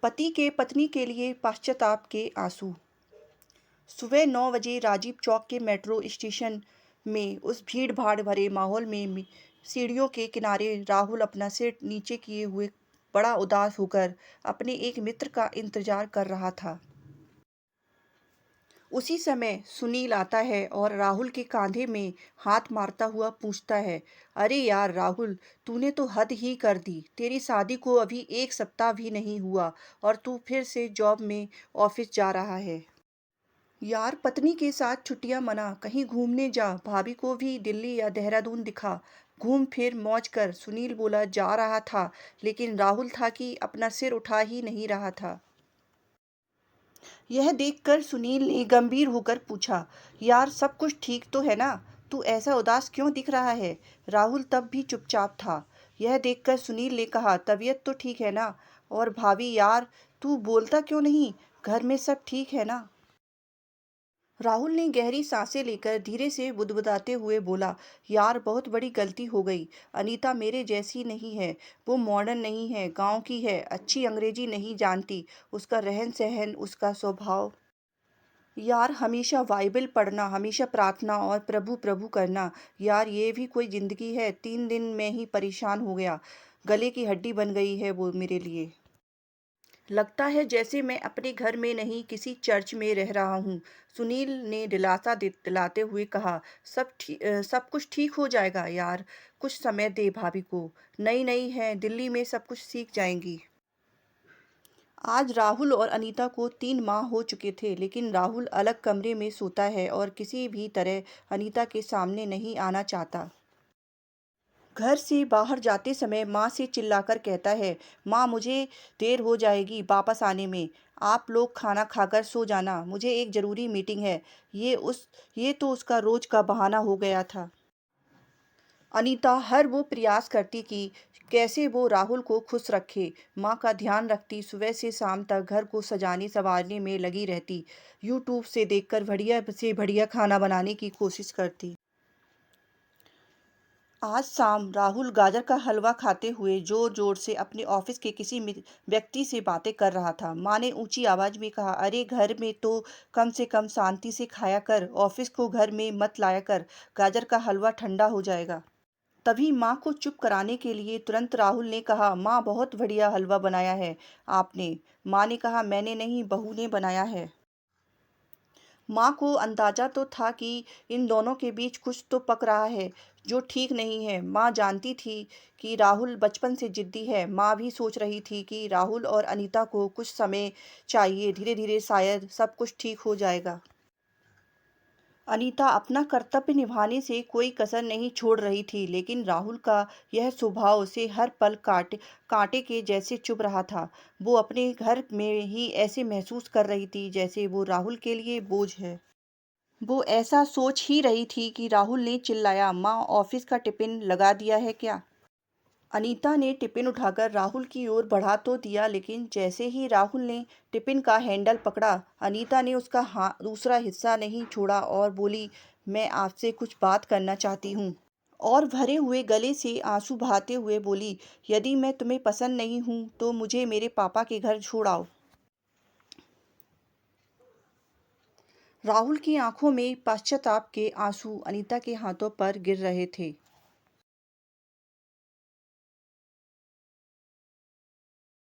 पति के पत्नी के लिए पश्चाताप के आंसू। सुबह 9 बजे राजीव चौक के मेट्रो स्टेशन में उस भीड़-भाड़ भरे माहौल में सीढ़ियों के किनारे राहुल अपना सिर नीचे किए हुए बड़ा उदास होकर अपने एक मित्र का इंतजार कर रहा था। उसी समय सुनील आता है और राहुल के कांधे में हाथ मारता हुआ पूछता है, अरे यार राहुल, तूने तो हद ही कर दी। तेरी शादी को अभी 1 सप्ताह भी नहीं हुआ और तू फिर से जॉब में ऑफिस जा रहा है। यार पत्नी के साथ छुट्टियां मना, कहीं घूमने जा, भाभी को भी दिल्ली या देहरादून दिखा, घूम फिर मौज कर। सुनील बोला जा रहा था, लेकिन राहुल था कि अपना सिर उठा ही नहीं रहा था। यह देखकर सुनील ने गंभीर होकर पूछा, यार सब कुछ ठीक तो है ना? तू ऐसा उदास क्यों दिख रहा है? राहुल तब भी चुपचाप था। यह देखकर सुनील ने कहा, तबीयत तो ठीक है ना? और भाभी यार, तू बोलता क्यों नहीं? घर में सब ठीक है ना? राहुल ने गहरी सांसें लेकर धीरे से बुदबुदाते हुए बोला, यार बहुत बड़ी गलती हो गई। अनीता मेरे जैसी नहीं है। वो मॉडर्न नहीं है, गांव की है, अच्छी अंग्रेजी नहीं जानती। उसका रहन सहन, उसका स्वभाव। यार हमेशा बाइबल पढ़ना, हमेशा प्रार्थना और प्रभु प्रभु करना। यार ये भी कोई जिंदगी है? 3 दिन में ही परेशान हो गया। गले की हड्डी बन गई है वो मेरे लिए। लगता है जैसे मैं अपने घर में नहीं किसी चर्च में रह रहा हूँ। सुनील ने दिलासा दिलाते हुए कहा, सब कुछ ठीक हो जाएगा यार। कुछ समय दे भाभी को। नई नई है, दिल्ली में सब कुछ सीख जाएंगी। आज राहुल और अनीता को 3 माह हो चुके थे, लेकिन राहुल अलग कमरे में सोता है और किसी भी तरह अनीता के सामने नहीं आना चाहता। घर से बाहर जाते समय माँ से चिल्लाकर कहता है, माँ मुझे देर हो जाएगी वापस आने में। आप लोग खाना खाकर सो जाना, मुझे एक ज़रूरी मीटिंग है। ये तो उसका रोज का बहाना हो गया था। अनीता हर वो प्रयास करती कि कैसे वो राहुल को खुश रखे, माँ का ध्यान रखती, सुबह से शाम तक घर को सजाने संवारने में लगी रहती, यूट्यूब से देखकर बढ़िया से बढ़िया खाना बनाने की कोशिश करती। आज शाम राहुल गाजर का हलवा खाते हुए जोर जोर से अपने ऑफिस के किसी व्यक्ति से बातें कर रहा था। माँ ने ऊंची आवाज में कहा, अरे घर में तो कम से कम शांति से खाया कर, ऑफिस को घर में मत लाया कर, गाजर का हलवा ठंडा हो जाएगा। तभी माँ को चुप कराने के लिए तुरंत राहुल ने कहा, माँ बहुत बढ़िया हलवा बनाया है आपने। माँ ने कहा, मैंने नहीं, बहू ने बनाया है। माँ को अंदाजा तो था कि इन दोनों के बीच कुछ तो पक रहा है जो ठीक नहीं है। माँ जानती थी कि राहुल बचपन से जिद्दी है। माँ भी सोच रही थी कि राहुल और अनीता को कुछ समय चाहिए, धीरे धीरे शायद सब कुछ ठीक हो जाएगा। अनीता अपना कर्तव्य निभाने से कोई कसर नहीं छोड़ रही थी, लेकिन राहुल का यह स्वभाव उसे हर पल कांटे के जैसे चुभ रहा था। वो अपने घर में ही ऐसे महसूस कर रही थी जैसे वो राहुल के लिए बोझ है। वो ऐसा सोच ही रही थी कि राहुल ने चिल्लाया, माँ ऑफिस का टिफिन लगा दिया है क्या? अनीता ने टिफिन उठाकर राहुल की ओर बढ़ा तो दिया, लेकिन जैसे ही राहुल ने टिफिन का हैंडल पकड़ा, अनीता ने उसका दूसरा हिस्सा नहीं छोड़ा और बोली, मैं आपसे कुछ बात करना चाहती हूँ। और भरे हुए गले से आंसू बहाते हुए बोली, यदि मैं तुम्हें पसंद नहीं हूँ तो मुझे मेरे पापा के घर छोड़ आओ। राहुल की आंखों में पश्चाताप के आंसू अनीता के हाथों पर गिर रहे थे।